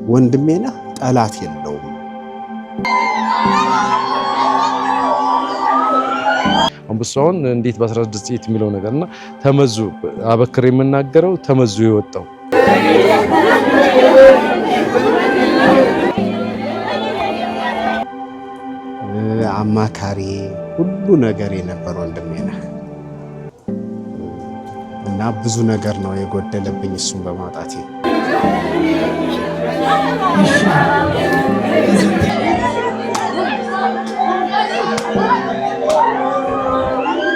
ወንድሜ ነህ፣ ጠላት የለውም። አንበሳውን እንዴት በ16 የሚለው ነገርና ተመዙ አበክር የምናገረው ተመዙ የወጣው አማካሪ ሁሉ ነገር የነበር ወንድሜ ነህ እና ብዙ ነገር ነው የጎደለብኝ እሱን በማጣቴ።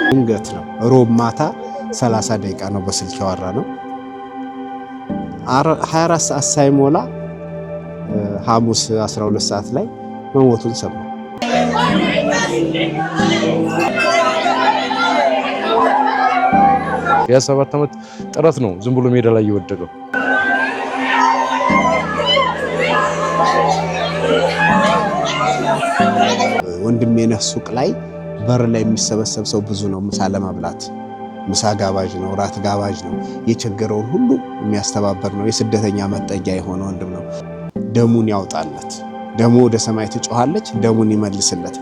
ድንገት ነው ሮብ ማታ 30 ደቂቃ ነው በስልክ ያወራ ነው 24 ሰዓት ሳይሞላ ሐሙስ 12 ሰዓት ላይ መሞቱን ሰማ። የ7 ዓመት ጥረት ነው ዝም ብሎ ሜዳ ላይ የወደቀው። ወንድሜ ነህ ሱቅ ላይ በር ላይ የሚሰበሰብ ሰው ብዙ ነው። ምሳ ለመብላት ምሳ ጋባዥ ነው፣ ራት ጋባዥ ነው። የቸገረውን ሁሉ የሚያስተባበር ነው። የስደተኛ መጠጊያ የሆነ ወንድም ነው። ደሙን ያውጣለት። ደሙ ወደ ሰማይ ትጮሃለች፣ ደሙን ይመልስለት።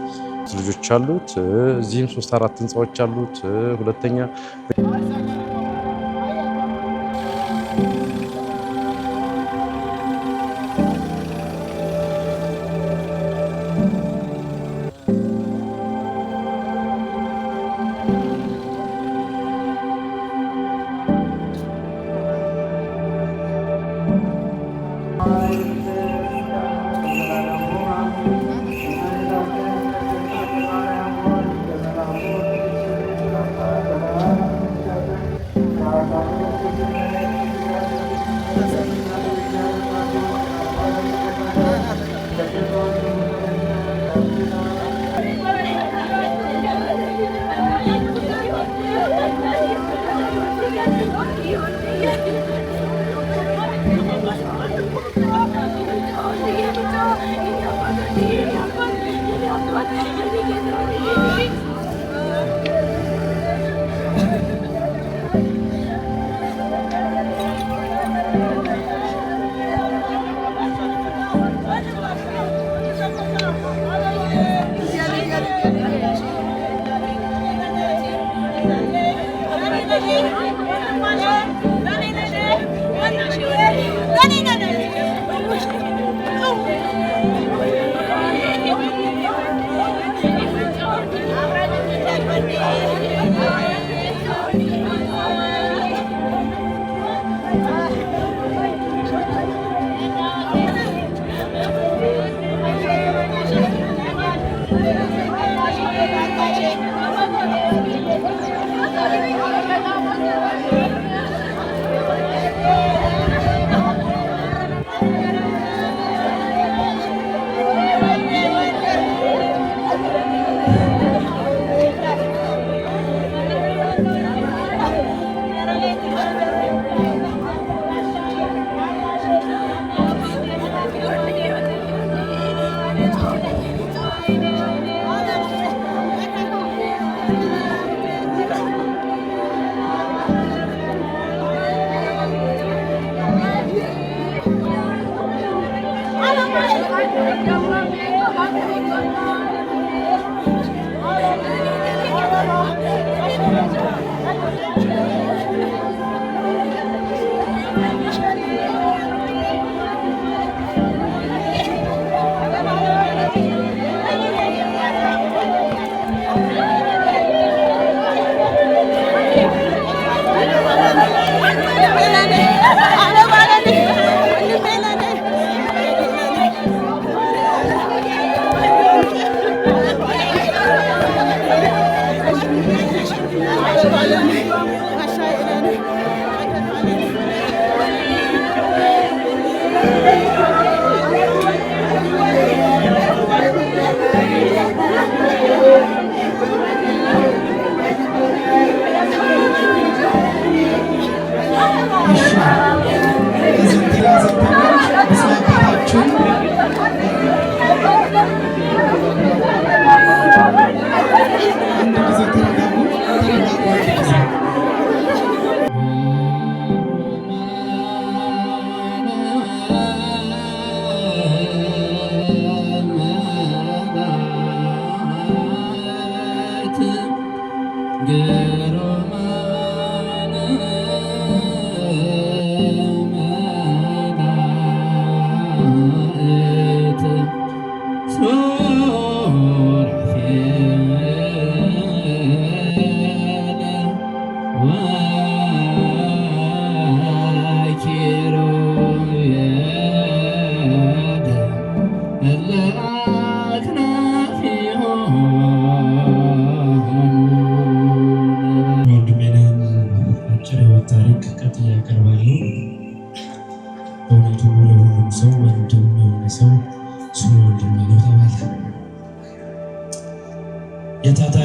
ልጆች አሉት። እዚህም 3-4 ህንጻዎች አሉት። ሁለተኛ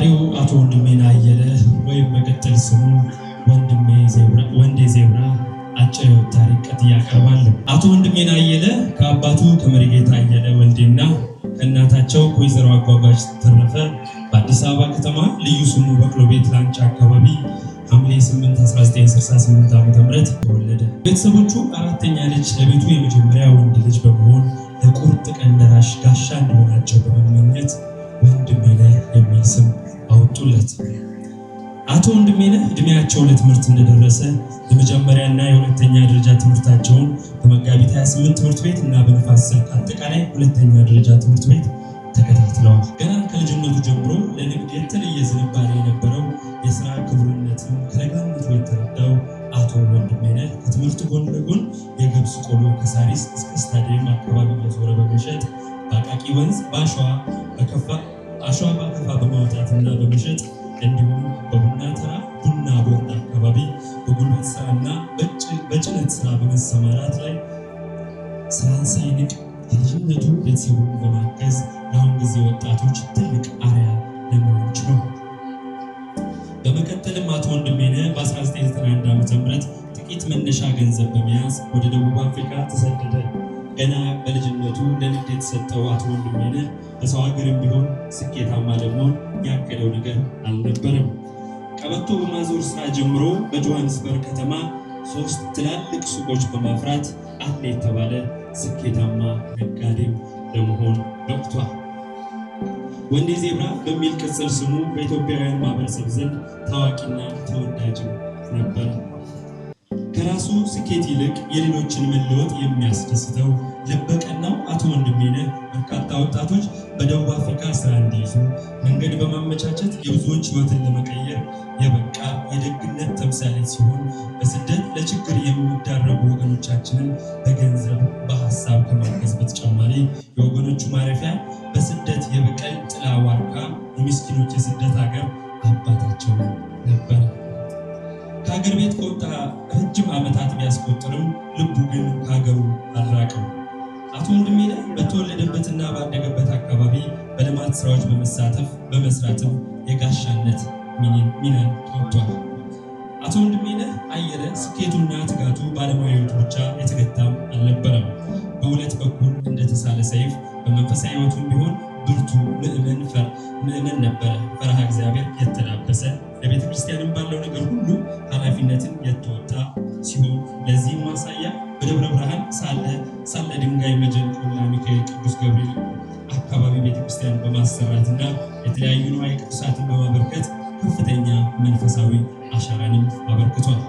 ቀሪው አቶ ወንድሜን አየለ ወይም በቅጽል ስሙ ወንዴ ዜብራ አጭር የሕይወት ታሪክ ቀጥዬ አቀርባለሁ። አቶ ወንድሜን አየለ ከአባቱ ከመሪጌታ አየለ ወልዴና ከእናታቸው ከወይዘሮ አጓጓች ተረፈ በአዲስ አበባ ከተማ ልዩ ስሙ በቅሎ ቤት ላንቻ አካባቢ ሐምሌ 8 1968 ዓ.ም ተወለደ። ቤተሰቦቹ አራተኛ ልጅ ለቤቱ የመጀመሪያ ወንድ ልጅ በመሆን ለቁርጥ ቀን ደራሽ ጋሻ እንዲሆናቸው በመመኘት ወንድሜነህ የሚል ስም አወጡለት። አቶ ወንድሜነህ እድሜያቸው ለትምህርት እንደደረሰ የመጀመሪያና የሁለተኛ ደረጃ ትምህርታቸውን በመጋቢት 28 ትምህርት ቤት እና በንፋስ ስልክ አጠቃላይ ሁለተኛ ደረጃ ትምህርት ቤት ተከታትለዋል። ገና ከልጅነቱ ጀምሮ ለንግድ የተለየ ዝንባሌ የነበረው የስራ ክቡርነትን ከለጋነቱ የተረዳው አቶ ወንድሜነህ ከትምህርት ጎን ለጎን የገብስ ቆሎ ከሳሪስ እስከ ስታዲየም አካባቢ እየዞረ በመሸጥ በአቃቂ ወንዝ አሸዋ በአከፋ በማውጣትና በመሸጥ እንዲሁም በቡና ተራ ቡና ቦርድ አካባቢ በጉልበት ስራና በጭነት ስራ በመሰማራት ላይ ስራን ሳይንቅ የልጅነቱ ቤተሰቡን በማገዝ ለአሁን ጊዜ ወጣቶች ትልቅ አርአያ ለመሆን ችሏል። በመቀጠልም አቶ ወንድሜነህ በ1991 ዓ.ም ጥቂት መነሻ ገንዘብ በመያዝ ወደ ደቡብ አፍሪካ ተሰደደ። ገና በልጅነቱ ለንግድ የተሰጠው አቶ ወንድሜነህ በሰው ሀገርም ቢሆን ስኬታማ ለመሆን ያቀደው ነገር አልነበረም። ቀበቶ በማዞር ስራ ጀምሮ በጆሃንስበርግ ከተማ 3 ትላልቅ ሱቆች በማፍራት አለ የተባለ ስኬታማ ነጋዴም ለመሆን በቅቷል። ወንዴ ዜብራ በሚል ቅጽል ስሙ በኢትዮጵያውያን ማህበረሰብ ዘንድ ታዋቂና ተወዳጅም ነበር። ከራሱ ስኬት ይልቅ የሌሎችን መለወጥ የሚያስደስተው ልበቀናው አቶ ወንድሜነህ በርካታ ወጣቶች በደቡብ አፍሪካ ስራ እንዲይዙ መንገድ በማመቻቸት የብዙዎች ሕይወትን ለመቀየር የበቃ የደግነት ተምሳሌት ሲሆን በስደት ለችግር የሚዳረጉ ወገኖቻችንን በገንዘብ በሀሳብ ከማገዝ በተጨማሪ የወገኖቹ ማረፊያ በስደት የበቀል ጥላ ዋርካ የምስኪኖች የስደት ሀገር አባታቸው ነበር። ከሀገር ቤት ከወጣ ረጅም ዓመታት ቢያስቆጥርም ልቡ ግን ከሀገሩ አልራቀም። አቶ ወንድሜነህ በተወለደበትና ባደገበት አካባቢ በልማት ስራዎች በመሳተፍ በመስራትም የጋሻነት ሚናን ተወጥቷል። አቶ ወንድሜነህ አየለ ስኬቱና ትጋቱ በዓለማዊ ሕይወቱ ብቻ የተገታም አልነበረም። በሁለት በኩል እንደተሳለ ሰይፍ በመንፈሳዊ ሕይወቱም ቢሆን ብርቱ ምዕመን ነበረ። ፈርሃ እግዚአብሔር የተላበሰ ለቤተ ክርስቲያንም ባለው ነገር ሁሉ ኃላፊነትን የተወጣ ሲሆን ለዚህም ማሳያ በደብረ ብርሃን ሳለ ድንጋይ መጀን ቆላ ሚካኤል ቅዱስ ገብርኤል አካባቢ ቤተክርስቲያን በማሰራትና የተለያዩ ንዋየ ቅዱሳትን በማበርከት ከፍተኛ መንፈሳዊ አሻራንም አበርክቷል።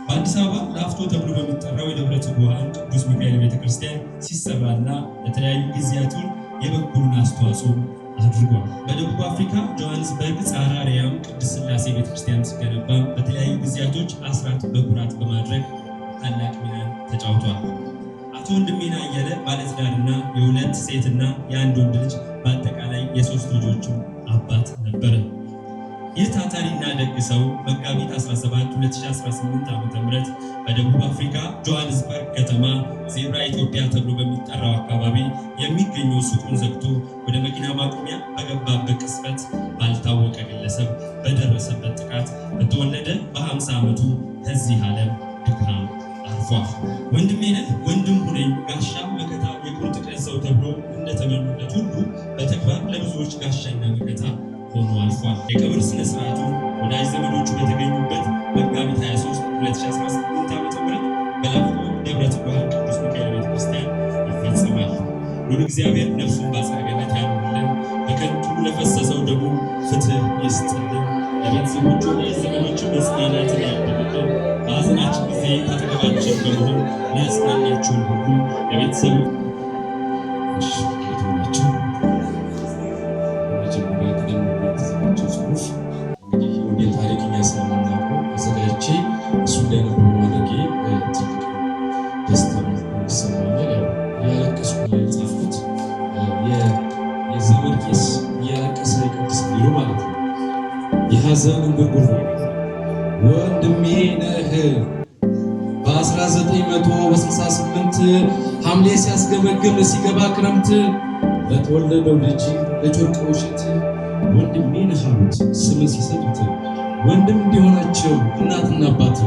በአዲስ አበባ ላፍቶ ተብሎ በሚጠራው የደብረ ትጉሃን ቅዱስ ሚካኤል ቤተክርስቲያን ሲሰራና ለተለያዩ ጊዜያቱን የበኩሉን አስተዋጽኦ አድርጓል። በደቡብ አፍሪካ ጆሃንስበርግ ጻራ አርያም ቅድስት ሥላሴ ቤተክርስቲያን ሲገነባ በተለያዩ ጊዜያቶች አስራት በኩራት በማድረግ ታላቅ ሚናን ተጫውቷል። አቶ ወንድሜነህ አየለ ባለትዳርና የ2 ሴትና የ1 ወንድ ልጅ በአጠቃላይ የ3 ልጆቹ አባት ነበረ። ይህ ታታሪና ደግ ሰው መጋቢት 17 2018 ዓ.ም በደቡብ አፍሪካ ጆሃንስበርግ ከተማ ዜብራ ኢትዮጵያ ተብሎ በሚጠራው አካባቢ የሚገኘው ሱቁን ዘግቶ ወደ መኪና ማቆሚያ በገባበት ቅጽበት ባልታወቀ ግለሰብ በደረሰበት ጥቃት በተወለደ በ50 ዓመቱ ከዚህ ዓለም ድካም አርፏል። ወንድሜነህ ወንድም ሁነኝ ጋሻ መከታ የቁርጥ ቀን ሰው ተብሎ እንደተመኙለት ሁሉ በተግባር ለብዙዎች ጋሻና መከታ ሆኖ አልፏል። የቀብር ስነ ስርዓቱ ወዳጅ ዘመዶቹ በተገኙበት መጋቢት 23 2018 ዓ.ም በላፍቶ ደብረ ትጉሃን ቅዱስ ሚካኤል ቤተክርስቲያን ይፈጸማል። ሉል እግዚአብሔር ነፍሱን በአጸደ ገነት ያኑርልን፣ በከንቱ ለፈሰሰው ደግሞ ፍትህ ይስጥልን፣ ለቤተሰቦቹ ዘመዶቹ መጽናናትን ያድልልን። በሐዘናችን ጊዜ ከአጠገባችን በመሆን ሊያጽናናችሁን ሁሉ ለቤተሰቡ የሐዘን እንጉርጉሮ ወንድሜነህ በ1968 ሐምሌ ሲያስገመግም ሲገባ ክረምት ለተወለደው ልጅ ለጨርቅ ውሸት ወንድሜ ነህ አሉት ስምን ሲሰጡት ወንድም እንዲሆናቸው እናትና አባት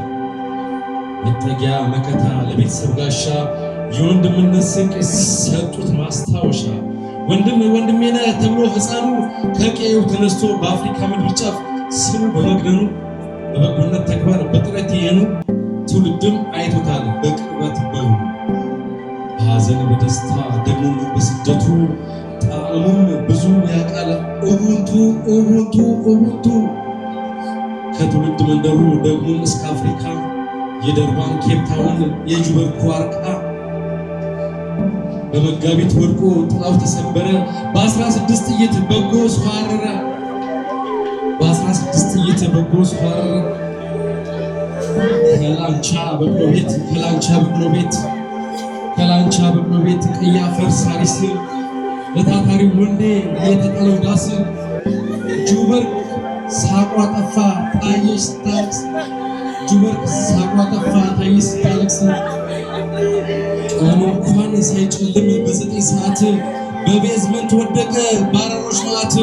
መጠጊያ መከታ ለቤተሰብ ጋሻ የወንድምነት ስንቅ ሰጡት ማስታወሻ ወንድሜ ነህ ተብሎ ሕፃኑ ከቀዬው ተነስቶ በአፍሪካ ምድር ጫፍ ስሙ በመግነኑ በበጎነት ተግባር በጥረት የሄኑ ትውልድም አይቶታል በቅርበት በውኑ በሐዘን በደስታ ደግሞ በስደቱ ጣዕሙም ብዙ ያቃለ ኡቡንቱ ከትውልድ መንደሩ ደግሞ እስከ አፍሪካ የደርባን ኬፕታውን የጁበርኩ ዋርካ በመጋቢት ወድቆ ጥላው ተሰበረ በ16 ጥይት በጎ ስዋረረ በ16 ጥይት በጎ ስዋረረ ከላንቻ በቅሎ ቤት ቀይ አፈር ሳሪስ ለታታሪው ወንዴ የተጣለው ዳስ ጁበርክ ሳቋ ጠፋ ታየሽ ስታለቅስ ጁበርክ ሳቋ ጠፋ ታየሽ ስታለቅስ ቀኑ እንኳን ሳይጨልም በ9 ሰዓት በቤዝመንት ወደቀ ባረሮች ማት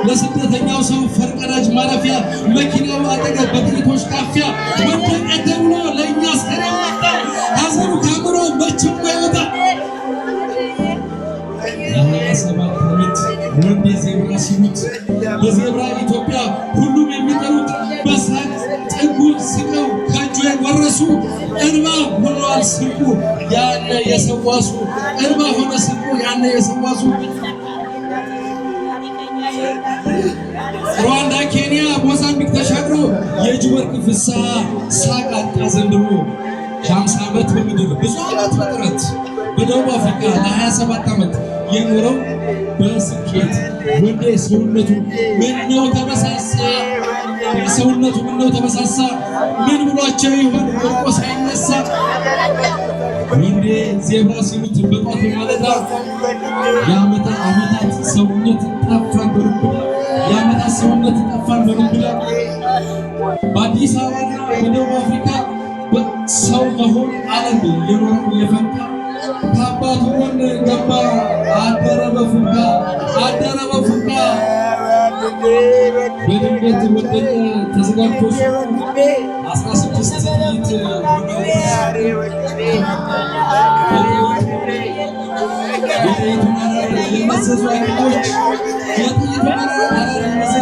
ለስደተኛው ሰው ፈርቀዳጅ ማረፊያ መኪናው አጠገብ በጥይቶች ካፊያ ወደቀ ተብሎ ለእኛ አስከረመጣ ሐዘኑ ካምሮ መቼም አይወጣ ለ27 ዓመት ወንድ የዜብራ ሲሉት በዜብራ ኢትዮጵያ ሁሉም የሚጠሩት በሳቅ ጥጉ ስቀው ከእጁ የጎረሱ እንባ ሆኗል ስንቁ ያነ የሰዋሱ እንባ ሆነ ስንቁ ያነ የሰዋሱ ሩዋንዳ ኬንያ ሞዛምቢክ ተሻግሮ የጁበርክ ፍስሐ ሳቅ አጣ ዘንድሮ 50 ዓመት በምድር ብዙ ዓመት በጥረት በደቡብ አፍሪካ ለ27 ዓመት የኖረው በስኬት ወንዴ ሰውነቱ ምነው ተበሳሳ ሰውነቱ ምነው ተበሳሳ ምን ብሏቸው ይሆን ወርቆ ሳይነሳ ወንዴ ዜብራ ሲሉት በጧት ማለዳ የዓመታት ሰውነት ጠፋን በርብዳ የዓመታት ሰውነት ጠፋን በርብዳ በአዲስ አበባና በደቡብ አፍሪካ ሰው መሆን ዓለም የኖረው የፈካ ከአባቱ ጎን ገባ አደረ በፉጋ በድንገት ወደቀ ተዘጋግቶ 16 ጥይት የመዘዙ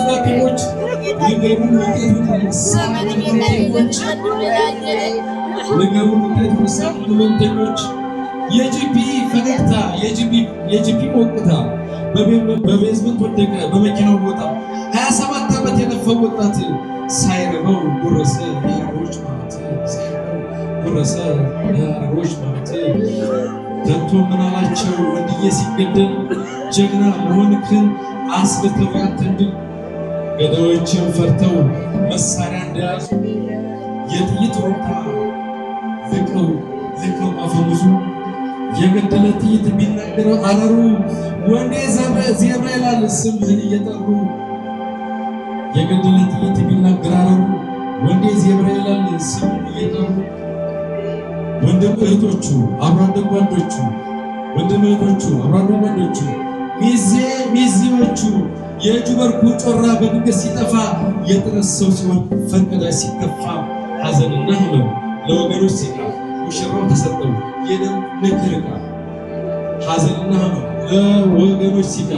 ሐኪሞች ነገሩን ውጤቱን ሳሉ ህመምተኞች የጂፒ ፈገግታ የጂፒ ሞቅታ በቤዝመንት ወደቀ በመኪናው ቦታ 27 ዓመት የለፈው ወጣት ሳይረበው ጉረሰ የአረቦች ማለት ከቶ ምን አላቸው ወንድዬ ሲገደል ጀግና መሆንክን አስልተው ያንተንድል ገዳዮችን ፈርተው መሳሪያ እንደያዙ የጥይት ሮታ ልቀው አፈሙዙ የገደለ ጥይት ቢናገረው አረሩ ወንዴ ዜብራ ይላል ስምህን እየጠሩ የገደለ ጥይት ቢናገር አረሩ ወንዴ ዜብራ ይላል ስምህን እየጠሩ ወንድም እህቶቹ አብሮ አደግ ጓዶቹ ሚዜዎቹ የጁበርኩ ጮራ በድንገት ሲጠፋ የጥረት ሰው ሲሆን ፈንቀዳጅ ሲከፋ ሐዘንና ህመም ለወገኖች ሲቃ ሙሽራው ተሰጠው የደም ንክርቃ ሐዘንና ህመም ለወገኖች ሲቃ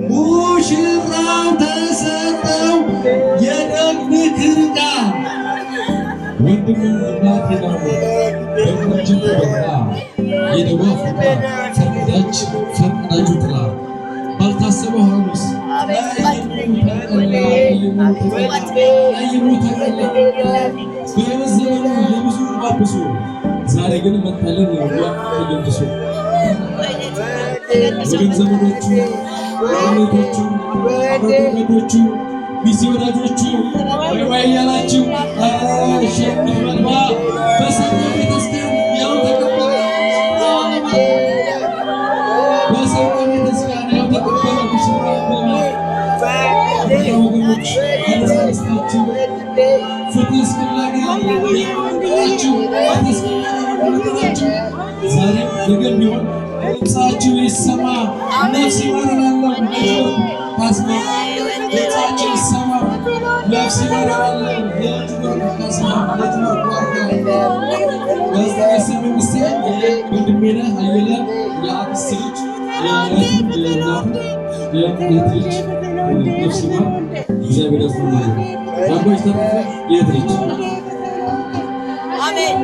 ሙሽራው ተሰጠው የደም ንክርቃ ወንድም እናት ይላሉ በቁንጅት ወጣ የደቡብ አፍሪካ ፈርቀዳጁ ጥላ ባልታሰበው ሐሙስ በሕይወት ዘመኑ የብዙ አብሶ ዛሬ ግን መታለን ተገንድሶ ወገን ዘመዶቹ አመቶቹ አረጎቹ ሚዜ ወዳጆቹ ወይ ያላችሁ ሸምት መልባ በሰማይ ቤተክርስቲያን ያው ተቀበረ በሰማይ ቤተክርስቲያን ያው ተቀበረ ሙሽራው ወገኖች አለስታችሁ ፍትህ እስክናገኝ ዛሬ ነገም ቢሆን ድምፃችሁ ይሰማ። ነፍስ ይማረናለሁ ካስማ ድምፃችሁ ይሰማ። ነፍስ ይማረናለሁ የትኖር ካስማ የትኖር ዋርካ በስተቀሰሚ ምስቴ ወንድሜ ነህ አየለ የአክስት ልጅ የእናቱ የእህት ልጅ ነፍስ ይማር እግዚአብሔር ያስማማል። ዳቦች ተረፈ የት ልጅ አሜን።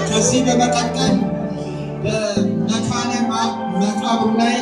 ከዚህ በመቀጠል በመካነ መቃብሩ ላይ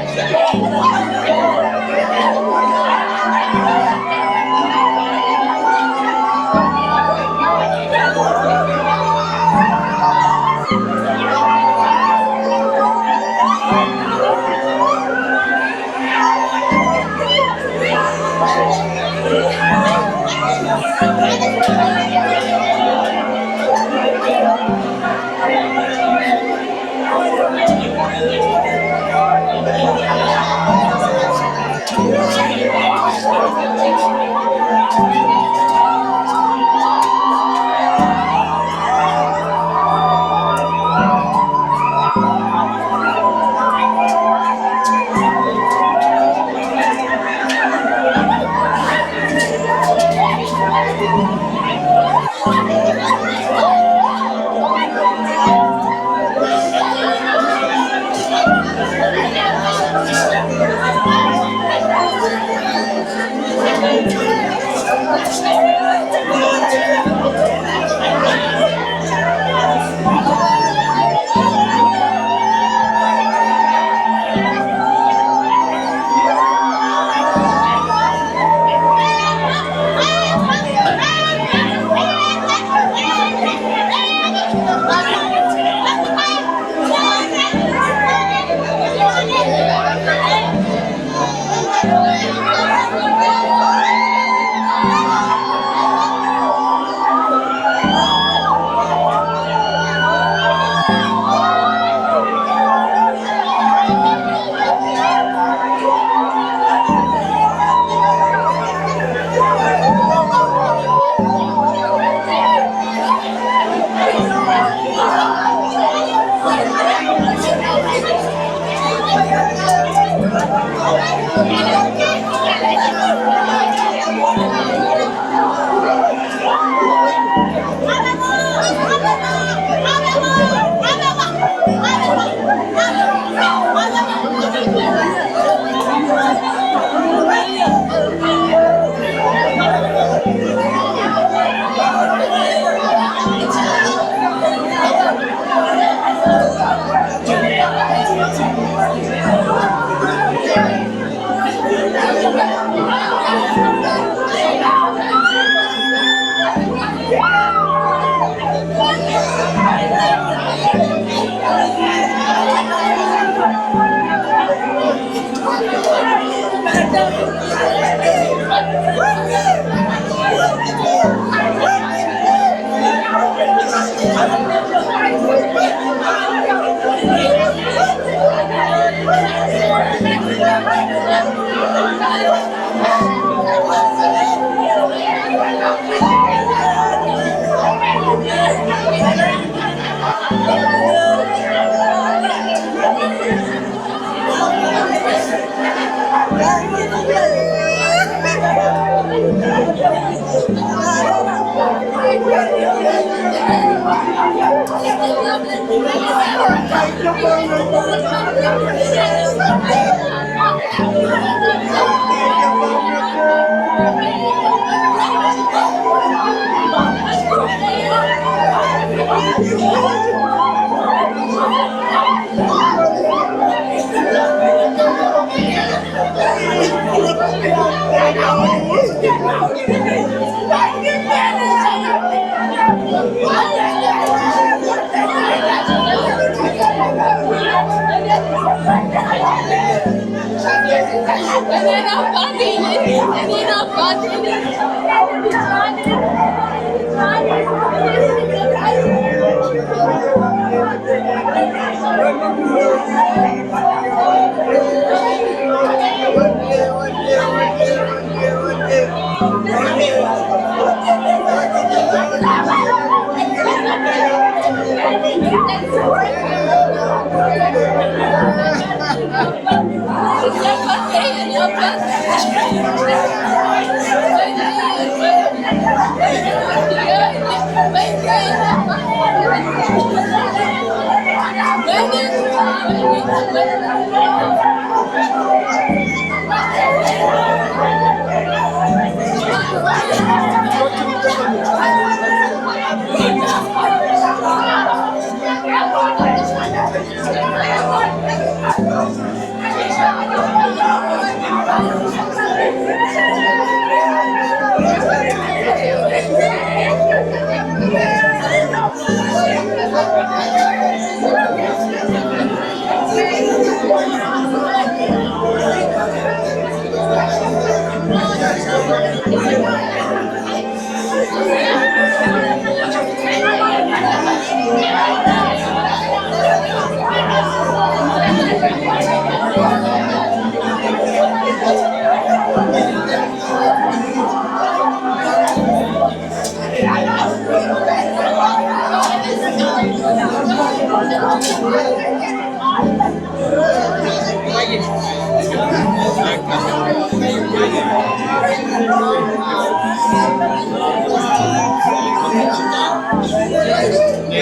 Yeah.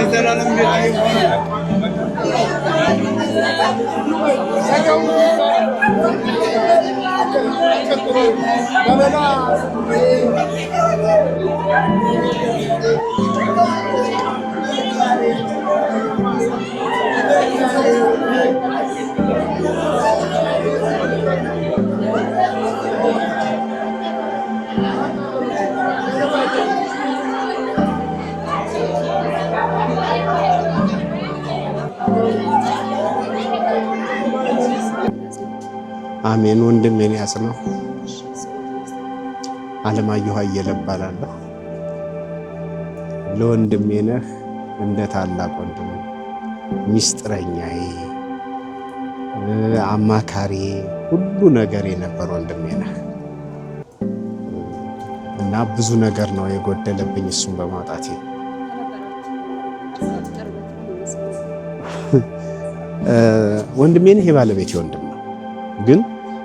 የዘላለም ጌታ ይሆን። አሜን። ወንድም ኤልያስ ነው። አለማየሁ አየለ እባላለሁ። ለወንድሜ ነህ እንደ ታላቅ ወንድም፣ ሚስጥረኛዬ፣ አማካሪ፣ ሁሉ ነገር የነበር ወንድሜ ነህ እና ብዙ ነገር ነው የጎደለብኝ እሱን በማጣቴ። ወንድሜ ነህ የባለቤቴ ወንድም ነው፣ ግን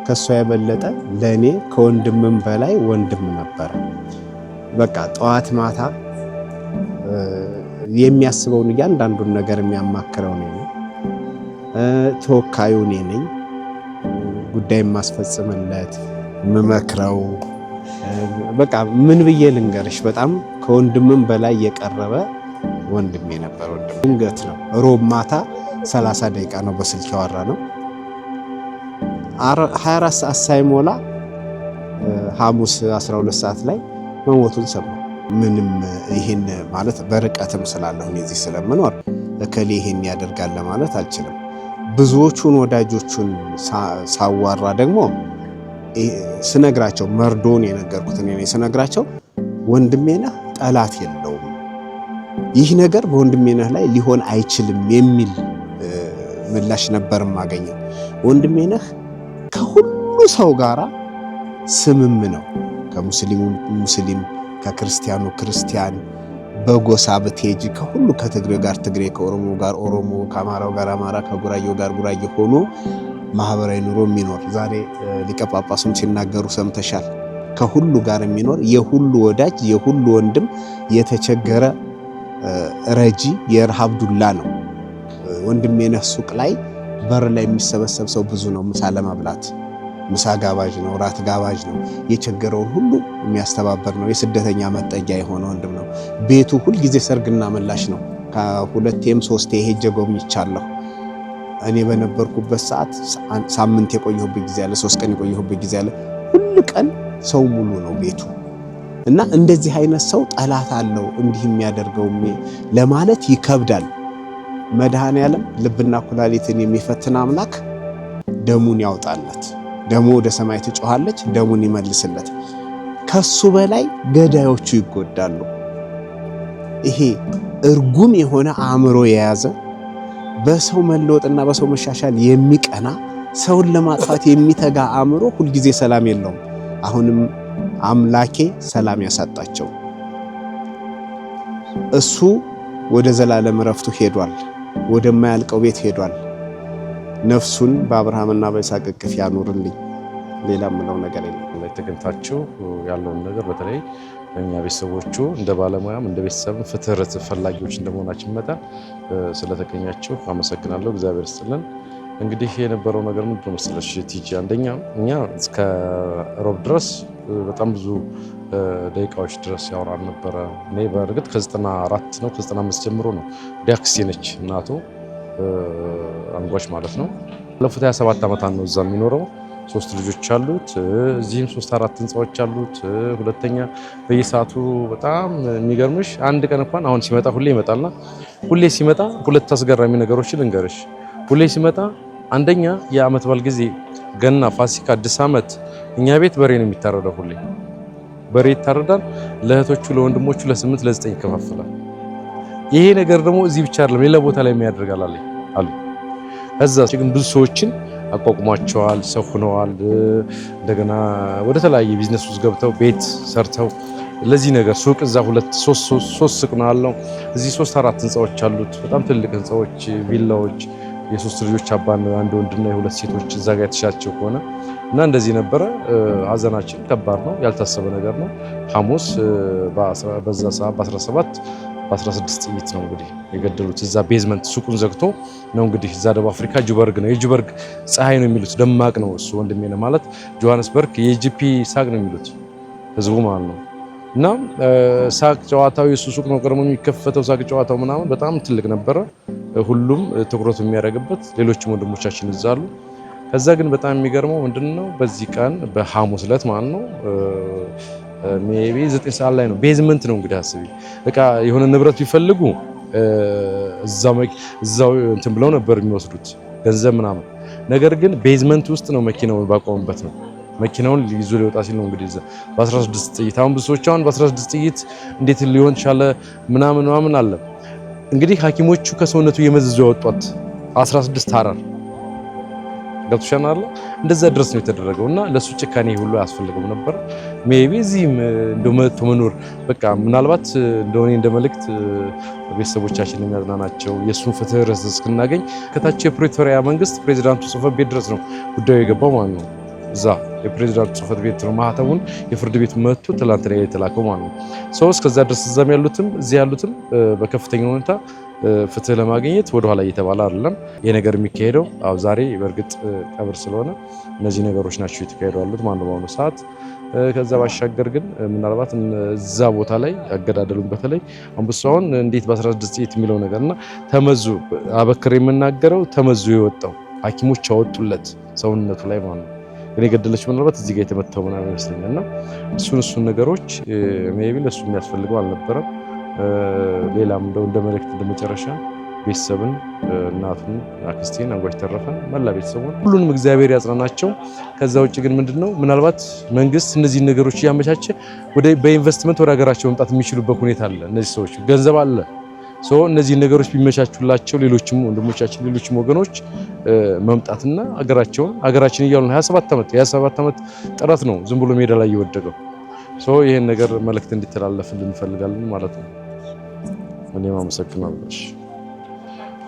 ከሷ የበለጠ ለኔ ከወንድምም በላይ ወንድም ነበረ። በቃ ጠዋት ማታ የሚያስበውን እያንዳንዱን ነገር የሚያማክረው እኔ ነኝ። ተወካዩ እኔ ነኝ። ጉዳይ የማስፈጽምለት የምመክረው። በቃ ምን ብዬ ልንገርሽ፣ በጣም ከወንድምም በላይ የቀረበ ወንድሜ ነበር። ወንድም ድንገት ነው ሮብ ማታ 30 ደቂቃ ነው በስልክ ያወራ ነው። 24 ሰዓት ሳይሞላ ሐሙስ 12 ሰዓት ላይ መሞቱን ሰማ። ምንም ይሄን ማለት በርቀትም ስላለሁ እዚህ ስለምኖር እከሌ ይሄን ያደርጋል ለማለት አልችልም። ብዙዎቹን ወዳጆቹን ሳዋራ ደግሞ ስነግራቸው መርዶን የነገርኩት እኔ ስነግራቸው ወንድሜ ነህ ጠላት የለውም፣ ይህ ነገር በወንድሜ ነህ ላይ ሊሆን አይችልም የሚል ምላሽ ነበር የማገኘው። ወንድሜ ነህ ከሁሉ ሰው ጋራ ስምም ነው። ከሙስሊሙ ሙስሊም፣ ከክርስቲያኑ ክርስቲያን፣ በጎሳ ብትሄጂ ከሁሉ ከትግሬ ጋር ትግሬ፣ ከኦሮሞ ጋር ኦሮሞ፣ ከአማራው ጋር አማራ፣ ከጉራጌው ጋር ጉራጌ ሆኖ ማህበራዊ ኑሮ የሚኖር ዛሬ ሊቀ ጳጳሱም ሲናገሩ ሰምተሻል። ከሁሉ ጋር የሚኖር የሁሉ ወዳጅ የሁሉ ወንድም የተቸገረ ረጂ የረሃብ ዱላ ነው። ወንድሜ ነህ ሱቅ ላይ በር ላይ የሚሰበሰብ ሰው ብዙ ነው። ምሳ ለማብላት ምሳ ጋባዥ ነው፣ ራት ጋባዥ ነው። የቸገረውን ሁሉ የሚያስተባበር ነው። የስደተኛ መጠጊያ የሆነ ወንድም ነው። ቤቱ ሁልጊዜ ሰርግና ምላሽ ነው። ከሁለቴም ሶስቴ ሄጄ ጎብኝቻለሁ። እኔ በነበርኩበት ሰዓት ሳምንት የቆየሁበት ጊዜ አለ፣ 3 ቀን የቆየሁበት ጊዜ አለ። ሁሉ ቀን ሰው ሙሉ ነው ቤቱ እና እንደዚህ አይነት ሰው ጠላት አለው እንዲህ የሚያደርገው ለማለት ይከብዳል። መድኃኔዓለም ልብና ኩላሊትን የሚፈትን አምላክ ደሙን ያውጣለት። ደሙ ወደ ሰማይ ትጮኻለች፣ ደሙን ይመልስለት። ከሱ በላይ ገዳዮቹ ይጎዳሉ። ይሄ እርጉም የሆነ አእምሮ የያዘ በሰው መለወጥና በሰው መሻሻል የሚቀና ሰውን ለማጥፋት የሚተጋ አእምሮ ሁልጊዜ ሰላም የለውም። አሁንም አምላኬ ሰላም ያሳጣቸው። እሱ ወደ ዘላለም ረፍቱ ሄዷል፣ ወደማያልቀው ቤት ሄዷል። ነፍሱን በአብርሃምና በይስሐቅ እቅፍ ያኑርልኝ። ሌላ ምለው ነገር የለም። ተገኝታችሁ ያለውን ነገር በተለይ እኛ ቤተሰቦቹ እንደ ባለሙያም እንደ ቤተሰብም ፍትህ ፈላጊዎች እንደመሆናችን መጠን ስለተገኛችሁ አመሰግናለሁ። እግዚአብሔር ይስጥልን። እንግዲህ የነበረው ነገር ምንድነው መሰለሽ ቲጂ፣ አንደኛ እኛ እስከ ሮብ ድረስ በጣም ብዙ ደቂቃዎች ድረስ ያወራን ነበረ። እኔ በእርግጥ ከ94 ነው ከ95 ጀምሮ ነው ዲያክሲ ነች እናቱ አንጓች ማለት ነው። ባለፉት 27 ዓመታት ነው እዛ የሚኖረው። 3 ልጆች አሉት። እዚህም 3-4 ህንፃዎች አሉት። ሁለተኛ በየሰዓቱ በጣም የሚገርምሽ አንድ ቀን እንኳን አሁን ሲመጣ ሁሌ ይመጣልና ሁሌ ሲመጣ ሁለት አስገራሚ ነገሮችን ልንገርሽ። ሁሌ ሲመጣ አንደኛ የዓመት በዓል ጊዜ ገና፣ ፋሲካ፣ አዲስ ዓመት እኛ ቤት በሬ ነው የሚታረደው። ሁሌ በሬ ይታረዳል። ለእህቶቹ ለወንድሞቹ ለ8 ለ9 ይከፋፈላል። ይሄ ነገር ደግሞ እዚህ ብቻ አይደለም ሌላ ቦታ ላይ የሚያደርጋል አሉ። እዛ ግን ብዙ ሰዎችን አቋቁሟቸዋል፣ ሰው ሆነዋል። እንደገና ወደ ተለያየ ቢዝነስ ውስጥ ገብተው ቤት ሰርተው ለዚህ ነገር ሱቅ እዛ 2-3 ሱቅ ነው ያለው። እዚህ 3-4 ህንፃዎች አሉት። በጣም ትልቅ ህንፃዎች፣ ቪላዎች። የ3 ልጆች አባት ነው፣ አንድ ወንድና የ2 ሴቶች እዛ ጋር የተሻቸው ከሆነ እና እንደዚህ ነበረ። ሀዘናችን ከባድ ነው፣ ያልታሰበ ነገር ነው። ሐሙስ በዛ ሰዓት በ17 በ16 ጥይት ነው እንግዲህ የገደሉት። እዛ ቤዝመንት ሱቁን ዘግቶ ነው እንግዲህ እዛ ደቡብ አፍሪካ ጆበርግ ነው። የጆበርግ ፀሐይ ነው የሚሉት፣ ደማቅ ነው እሱ ወንድሜ ነው ማለት ጆሃንስበርግ የጂፒ ሳቅ ነው የሚሉት ህዝቡ ማለት ነው። እና ሳቅ ጨዋታው የሱ ሱቅ ነው ቀድሞ የሚከፈተው ሳቅ ጨዋታው ምናምን በጣም ትልቅ ነበረ። ሁሉም ትኩረቱ የሚያደርግበት ሌሎችም ወንድሞቻችን እዛ አሉ። ከዛ ግን በጣም የሚገርመው ምንድነው በዚህ ቀን በሐሙስ ዕለት ማለት ነው ሜቢ 9 ሰዓት ላይ ነው። ቤዝመንት ነው እንግዲህ አስቢ፣ በቃ የሆነ ንብረት ቢፈልጉ እዛው እንትን ብለው ነበር የሚወስዱት ገንዘብ ምናምን። ነገር ግን ቤዝመንት ውስጥ ነው መኪናው ባቆሙበት ነው መኪናውን ይዞ ሊወጣ ሲል ነው እንግዲህ በ16 ጥይት። አሁን ብዙ ሰዎች አሁን በ16 ጥይት እንዴት ሊሆን ቻለ ምናምን አለ። እንግዲህ ሐኪሞቹ ከሰውነቱ የመዘዙ ያወጧት 16 ሐረር ገብቶሻል። እንደዛ ድረስ ነው የተደረገውና ለሱ ጭካኔ ሁሉ ያስፈልገው ነበር። ሜቢ እዚህም እንደው መጥቶ መኖር በቃ ምናልባት እንደሆነ እንደ መልእክት ቤተሰቦቻችን የሚያዝናናቸው የሱን ፍትህ ርዕስ እስክናገኝ ከታች የፕሪቶሪያ መንግስት ፕሬዚዳንቱ ጽሕፈት ቤት ድረስ ነው ጉዳዩ የገባው ማለት ነው። እዛ የፕሬዚዳንቱ ጽሕፈት ቤት ነው ማህተሙን የፍርድ ቤት መጥቶ ትላንት ላይ የተላከው ማለት ነው። ሰው እስከዛ ድረስ እዛም ያሉትም እዚህ ያሉትም በከፍተኛ ሁኔታ ፍትህ ለማግኘት ወደኋላ እየተባለ አይደለም ይሄ ነገር የሚካሄደው። አው ዛሬ በእርግጥ ቀብር ስለሆነ እነዚህ ነገሮች ናቸው የተካሄዱ ያሉት ማለት ነው በአሁኑ ሰዓት። ከዛ ባሻገር ግን ምናልባት እዛ ቦታ ላይ አገዳደሉን በተለይ አንበሳውን እንዴት በ16 ጥይት የሚለው ነገርና ተመዙ አበክር የምናገረው ተመዙ የወጣው ሐኪሞች ያወጡለት ሰውነቱ ላይ ማለት ነው። ግን የገደለች ምናልባት እዚህ ጋር የተመታው ምናምን ይመስለኛልና እሱን ነገሮች ሜቢ ለሱ የሚያስፈልገው አልነበረም። ሌላም እንደ መልእክት እንደመጨረሻ ቤተሰብን እናቱን አክስቴን አንጓች ተረፈን መላ ቤተሰቡን ሁሉንም እግዚአብሔር ያጽናናቸው። ከዛ ውጭ ግን ምንድነው ምናልባት መንግስት እነዚህ ነገሮች እያመቻቸ በኢንቨስትመንት ወደ ሀገራቸው መምጣት የሚችሉበት ሁኔታ አለ። እነዚህ ሰዎች ገንዘብ አለ እነዚህ ነገሮች ቢመቻቹላቸው ሌሎችም ወንድሞቻችን ሌሎችም ወገኖች መምጣትና ሀገራችን እያሉ 27 ዓመት ጥረት ነው ዝም ብሎ ሜዳ ላይ የወደቀው። ይሄን ነገር መልእክት እንዲተላለፍ እንፈልጋለን ማለት ነው። እኔም አመሰግናለሁ።